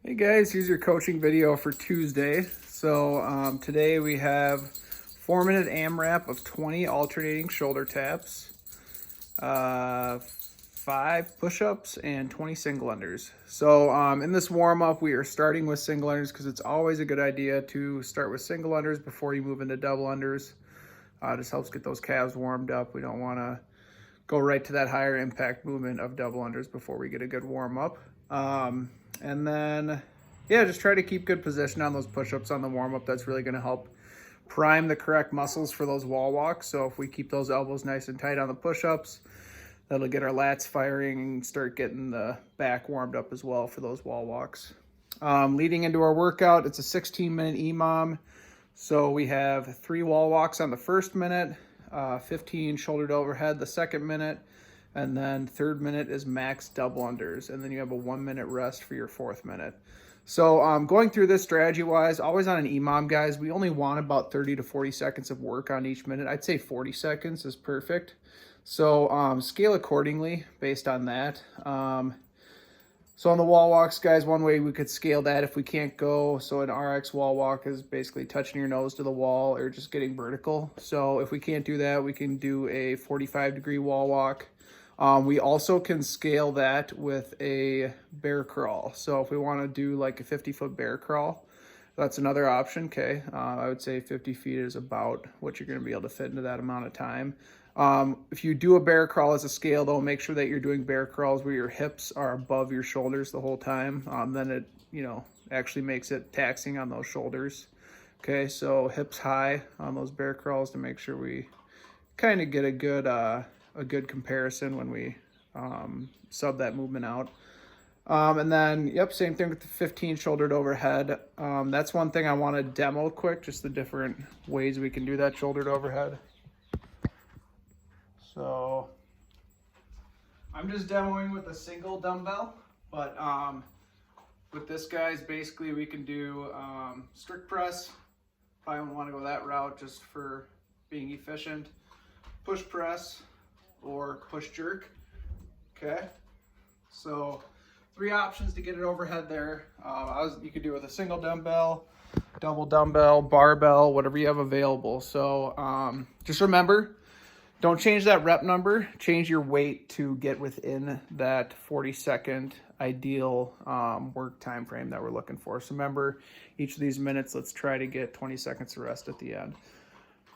Hey guys, here's your coaching video for Tuesday. So today we have 4-minute AMRAP of 20 alternating shoulder taps, 5 push-ups, and 20 single unders. So in this warm-up, we are starting with single unders because it's always a good idea to start with single unders before you move into double unders. Just helps get those calves warmed up. We don't want to go right to that higher impact movement of double unders before we get a good warm-up. And then, yeah, just try to keep good position on those push-ups on the warm-up. That's really going to help prime the correct muscles for those wall walks. So if we keep those elbows nice and tight on the push-ups, that'll get our lats firing and start getting the back warmed up as well for those wall walks. Leading into our workout, it's a 16-minute EMOM. So we have 3 wall walks on the first minute, 15 shoulder to overhead the second minute, and then third minute is max double unders, and then you have a 1-minute rest for your fourth minute. So going through this strategy-wise, always on an EMOM, guys, we only want about 30 to 40 seconds of work on each minute. I'd say 40 seconds is perfect. So scale accordingly based on that. So on the wall walks, guys, one way we could scale that if we can't go, so an RX wall walk is basically touching your nose to the wall or just getting vertical. So if we can't do that, we can do a 45-degree wall walk. We also can scale that with a bear crawl. So if we want to do like a 50-foot bear crawl, that's another option. Okay, I would say 50 feet is about what you're going to be able to fit into that amount of time. If you do a bear crawl as a scale, though, make sure that you're doing bear crawls where your hips are above your shoulders the whole time. Then it, actually makes it taxing on those shoulders. Okay, so hips high on those bear crawls to make sure we kind of get a good comparison when we sub that movement out. And then, yep, same thing with the 15 shoulder to overhead. That's one thing I want to demo quick, just the different ways we can do that shoulder to overhead. So I'm just demoing with a single dumbbell, but with this, guys, basically we can do strict press if I don't want to go that route just for being efficient, push press, or push jerk. Okay, so 3 options to get it overhead there. You could do it with a single dumbbell, double dumbbell, barbell, whatever you have available. So just remember, don't change that rep number, change your weight to get within that 40-second ideal work time frame that we're looking for. So remember, each of these minutes, let's try to get 20 seconds of rest at the end.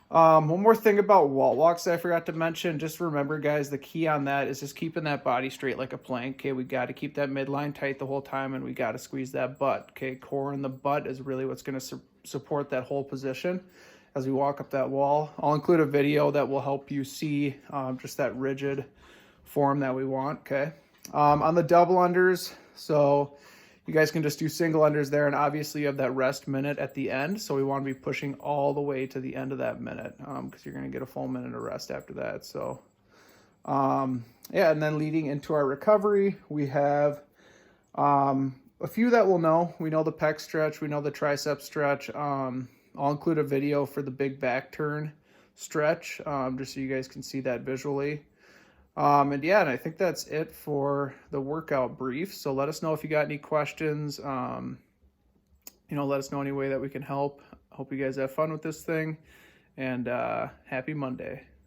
One more thing about wall walks that I forgot to mention. Just remember, guys, the key on that is just keeping that body straight like a plank. Okay, we got to keep that midline tight the whole time, and we got to squeeze that butt. Okay, core and the butt is really what's going to support that whole position as we walk up that wall. I'll include a video that will help you see just that rigid form that we want. Okay, on the double unders, so you guys can just do single unders there, and obviously you have that rest minute at the end, so we want to be pushing all the way to the end of that minute because you're going to get a full minute of rest after that. So yeah, and then leading into our recovery, we have a few that we'll know. We know the pec stretch, we know the tricep stretch. I'll include a video for the big back turn stretch just so you guys can see that visually. And yeah, and I think that's it for the workout brief. So let us know if you got any questions. Let us know any way that we can help. Hope you guys have fun with this thing, and happy Monday.